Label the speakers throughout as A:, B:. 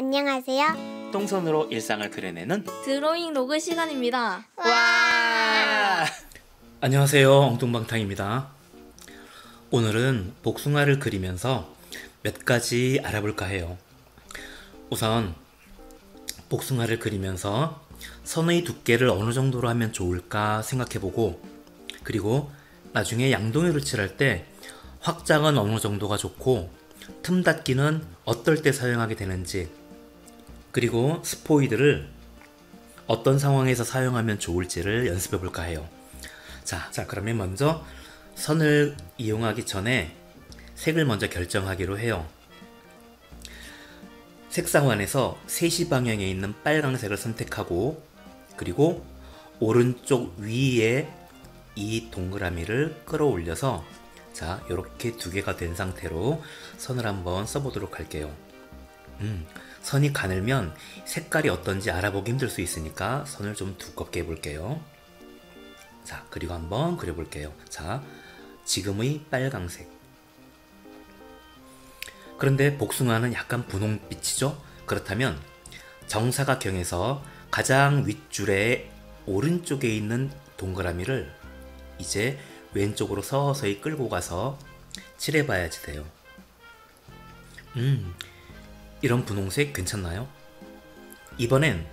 A: 안녕하세요.
B: 똥손으로 일상을 그려내는
C: 드로잉 로그 시간입니다.
B: 와! 안녕하세요, 엉뚱방탕입니다. 오늘은 복숭아를 그리면서 몇 가지 알아볼까 해요. 우선 복숭아를 그리면서 선의 두께를 어느 정도로 하면 좋을까 생각해보고, 그리고 나중에 양동이로 칠할 때 확장은 어느 정도가 좋고 틈 닫기는 어떨 때 사용하게 되는지, 그리고 스포이드를 어떤 상황에서 사용하면 좋을지를 연습해 볼까 해요. 자, 그러면 먼저 선을 이용하기 전에 색을 먼저 결정하기로 해요. 색상환에서 3시 방향에 있는 빨강색을 선택하고, 그리고 오른쪽 위에 이 동그라미를 끌어올려서, 자, 이렇게 두 개가 된 상태로 선을 한번 써보도록 할게요. 선이 가늘면 색깔이 어떤지 알아보기 힘들 수 있으니까 선을 좀 두껍게 해볼게요. 자, 그리고 한번 그려볼게요. 자, 지금의 빨강색. 그런데 복숭아는 약간 분홍빛이죠? 그렇다면 정사각형에서 가장 윗줄의 오른쪽에 있는 동그라미를 이제 왼쪽으로 서서히 끌고 가서 칠해봐야지 돼요. 이런 분홍색 괜찮나요? 이번엔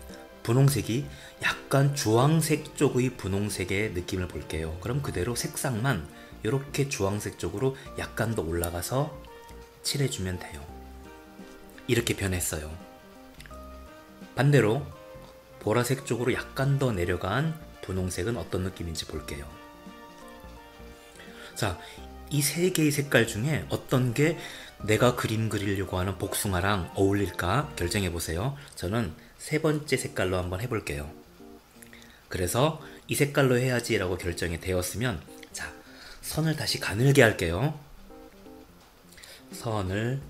B: 분홍색이 약간 주황색 쪽의 분홍색의 느낌을 볼게요. 그럼 그대로 색상만 이렇게 주황색 쪽으로 약간 더 올라가서 칠해주면 돼요. 이렇게 변했어요. 반대로 보라색 쪽으로 약간 더 내려간 분홍색은 어떤 느낌인지 볼게요. 자, 이 세 개의 색깔 중에 어떤 게 내가 그림 그리려고 하는 복숭아랑 어울릴까 결정해보세요. 저는 세 번째 색깔로 한번 해볼게요. 그래서 이 색깔로 해야지 라고 결정이 되었으면, 자, 선을 다시 가늘게 할게요. 선을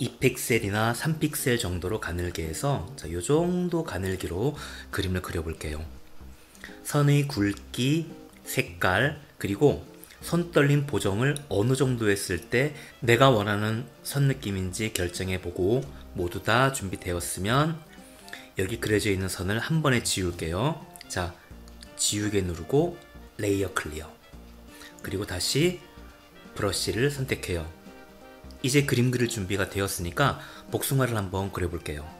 B: 2픽셀이나 3픽셀 정도로 가늘게 해서, 자, 요 정도 가늘기로 그림을 그려볼게요. 선의 굵기, 색깔, 그리고 손떨림 보정을 어느 정도 했을 때 내가 원하는 선 느낌인지 결정해보고, 모두 다 준비되었으면 여기 그려져 있는 선을 한 번에 지울게요. 자, 지우개 누르고 레이어 클리어, 그리고 다시 브러쉬를 선택해요. 이제 그림 그릴 준비가 되었으니까 복숭아를 한번 그려볼게요.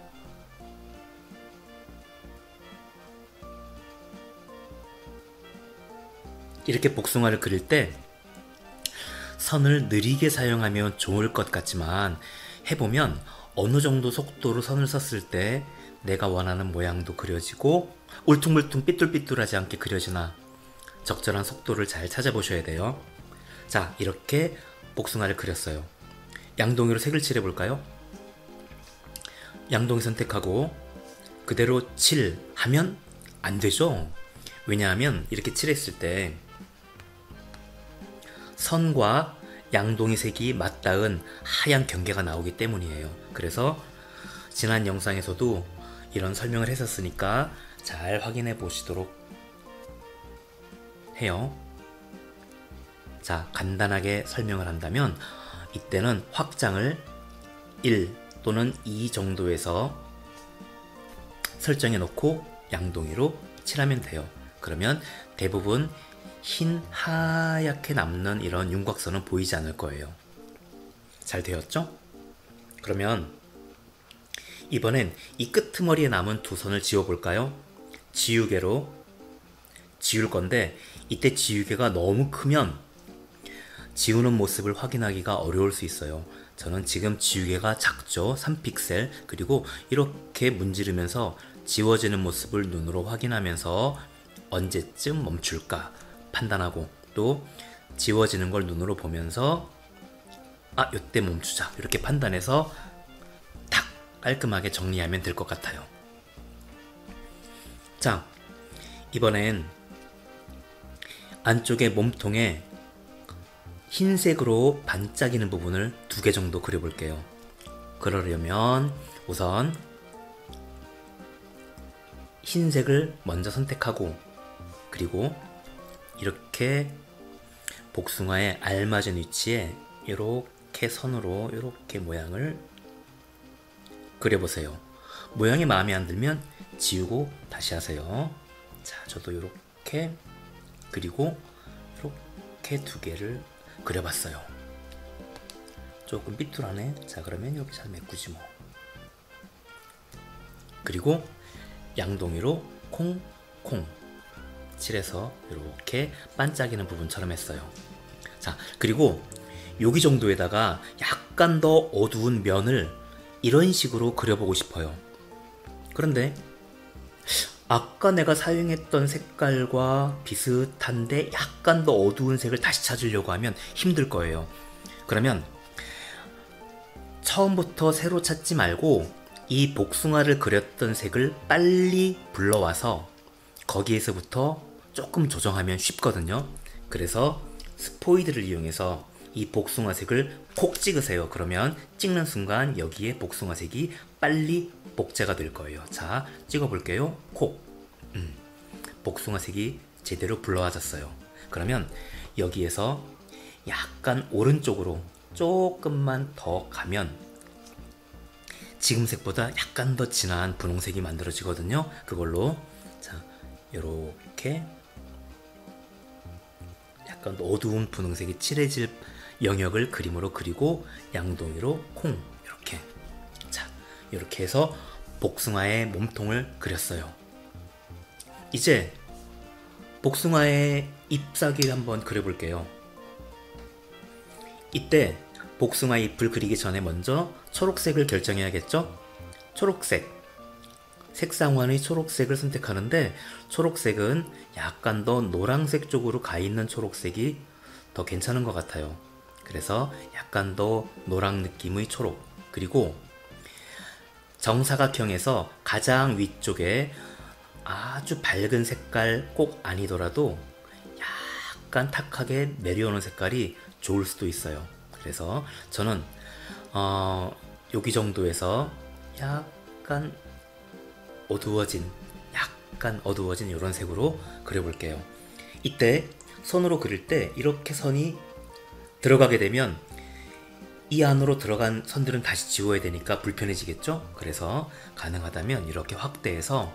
B: 이렇게 복숭아를 그릴 때 선을 느리게 사용하면 좋을 것 같지만, 해보면 어느 정도 속도로 선을 썼을 때 내가 원하는 모양도 그려지고 울퉁불퉁 삐뚤삐뚤하지 않게 그려지나, 적절한 속도를 잘 찾아보셔야 돼요. 자, 이렇게 복숭아를 그렸어요. 양동이로 색을 칠해볼까요? 양동이 선택하고 그대로 칠하면 안 되죠? 왜냐하면 이렇게 칠했을 때 선과 양동이 색이 맞닿은 하얀 경계가 나오기 때문이에요. 그래서 지난 영상에서도 이런 설명을 했었으니까 잘 확인해 보시도록 해요. 자, 간단하게 설명을 한다면 이때는 확장을 1 또는 2 정도에서 설정해 놓고 양동이로 칠하면 돼요. 그러면 대부분 흰 하얗게 남는 이런 윤곽선은 보이지 않을 거예요. 잘 되었죠? 그러면 이번엔 이 끄트머리에 남은 두 선을 지워볼까요? 지우개로 지울 건데, 이때 지우개가 너무 크면 지우는 모습을 확인하기가 어려울 수 있어요. 저는 지금 지우개가 작죠? 3픽셀. 그리고 이렇게 문지르면서 지워지는 모습을 눈으로 확인하면서 언제쯤 멈출까 판단하고, 또 지워지는 걸 눈으로 보면서 아, 요때 멈추자 이렇게 판단해서 탁 깔끔하게 정리하면 될 것 같아요. 자, 이번엔 안쪽에 몸통에 흰색으로 반짝이는 부분을 2개 정도 그려볼게요. 그러려면 우선 흰색을 먼저 선택하고, 그리고 이렇게 복숭아에 알맞은 위치에 이렇게 선으로 이렇게 모양을 그려보세요. 모양이 마음에 안 들면 지우고 다시 하세요. 자, 저도 이렇게 그리고 이렇게 두 개를 그려봤어요. 조금 삐뚤하네. 자, 그러면 이렇게 잘 메꾸지 뭐. 그리고 양동이로 콩콩 칠해서 이렇게 반짝이는 부분처럼 했어요. 자, 그리고 여기 정도에다가 약간 더 어두운 면을 이런 식으로 그려보고 싶어요. 그런데 아까 내가 사용했던 색깔과 비슷한데 약간 더 어두운 색을 다시 찾으려고 하면 힘들 거예요. 그러면 처음부터 새로 찾지 말고 이 복숭아를 그렸던 색을 빨리 불러와서 거기에서부터 조금 조정하면 쉽거든요. 그래서 스포이드를 이용해서 이 복숭아 색을 콕 찍으세요. 그러면 찍는 순간 여기에 복숭아 색이 빨리 복제가 될 거예요. 자, 찍어 볼게요. 콕. 복숭아 색이 제대로 불러와졌어요. 그러면 여기에서 약간 오른쪽으로 조금만 더 가면 지금 색보다 약간 더 진한 분홍색이 만들어지거든요. 그걸로 자, 요렇게 약간 어두운 분홍색이 칠해질 영역을 그림으로 그리고 양동이로 콩 이렇게. 자, 이렇게 해서 복숭아의 몸통을 그렸어요. 이제 복숭아의 잎사귀를 한번 그려볼게요. 이때 복숭아 잎을 그리기 전에 먼저 초록색을 결정해야겠죠? 초록색, 색상원의 초록색을 선택하는데 초록색은 약간 더 노란색 쪽으로 가 있는 초록색이 더 괜찮은 것 같아요. 그래서 약간 더 노랑 느낌의 초록, 그리고 정사각형에서 가장 위쪽에 아주 밝은 색깔 꼭 아니더라도 약간 탁하게 내려오는 색깔이 좋을 수도 있어요. 그래서 저는 여기 정도에서 약간 어두워진 이런 색으로 그려볼게요. 이때 손으로 그릴 때 이렇게 선이 들어가게 되면 이 안으로 들어간 선들은 다시 지워야 되니까 불편해지겠죠? 그래서 가능하다면 이렇게 확대해서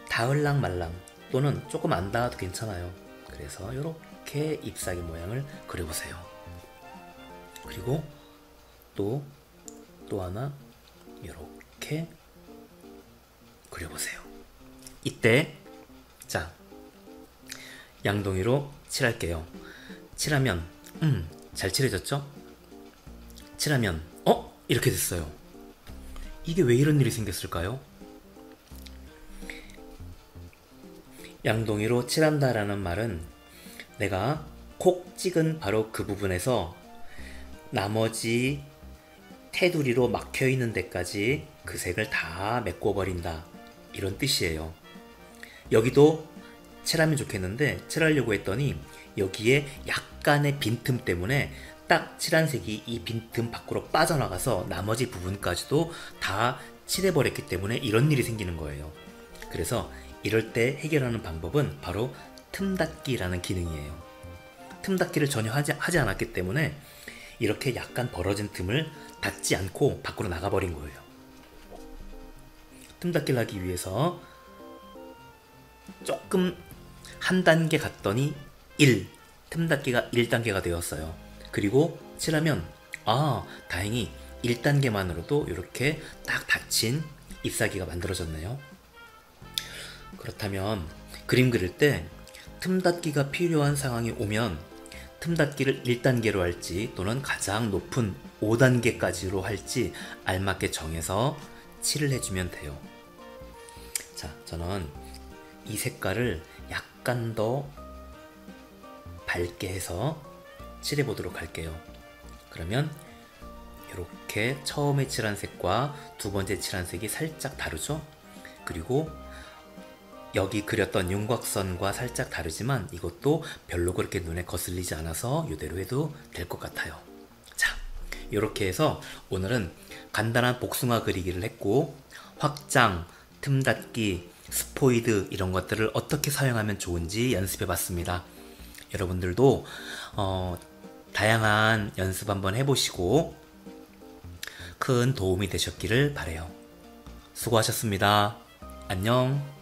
B: 닿을랑 말랑 또는 조금 안 닿아도 괜찮아요. 그래서 이렇게 잎사귀 모양을 그려보세요. 그리고 또 하나 이렇게 그려보세요. 이때 자, 양동이로 칠할게요. 칠하면 잘 칠해졌죠? 칠하면 이렇게 됐어요. 이게 왜 이런 일이 생겼을까요? 양동이로 칠한다라는 말은 내가 콕 찍은 바로 그 부분에서 나머지 테두리로 막혀있는 데까지 그 색을 다 메꿔버린다, 이런 뜻이에요. 여기도 칠하면 좋겠는데 칠하려고 했더니 여기에 약간의 빈틈 때문에 딱 칠한 색이 이 빈틈 밖으로 빠져나가서 나머지 부분까지도 다 칠해버렸기 때문에 이런 일이 생기는 거예요. 그래서 이럴 때 해결하는 방법은 바로 틈닫기라는 기능이에요. 틈닫기를 전혀 하지 않았기 때문에 이렇게 약간 벌어진 틈을 닫지 않고 밖으로 나가버린 거예요. 틈닫기를 하기 위해서 조금 한 단계 갔더니 틈닫기가 1단계가 되었어요. 그리고 칠하면 다행히 1단계만으로도 이렇게 딱 닫힌 잎사귀가 만들어졌네요. 그렇다면 그림 그릴 때 틈닫기가 필요한 상황이 오면 틈닫기를 1단계로 할지 또는 가장 높은 5단계까지로 할지 알맞게 정해서 칠을 해주면 돼요. 자, 저는 이 색깔을 약간 더 밝게 해서 칠해 보도록 할게요. 그러면 이렇게 처음에 칠한 색과 두 번째 칠한 색이 살짝 다르죠? 그리고 여기 그렸던 윤곽선과 살짝 다르지만 이것도 별로 그렇게 눈에 거슬리지 않아서 이대로 해도 될 것 같아요. 자, 이렇게 해서 오늘은 간단한 복숭아 그리기를 했고 확장, 틈닫기, 스포이드 이런 것들을 어떻게 사용하면 좋은지 연습해 봤습니다. 여러분들도 다양한 연습 한번 해보시고 큰 도움이 되셨기를 바래요. 수고하셨습니다. 안녕.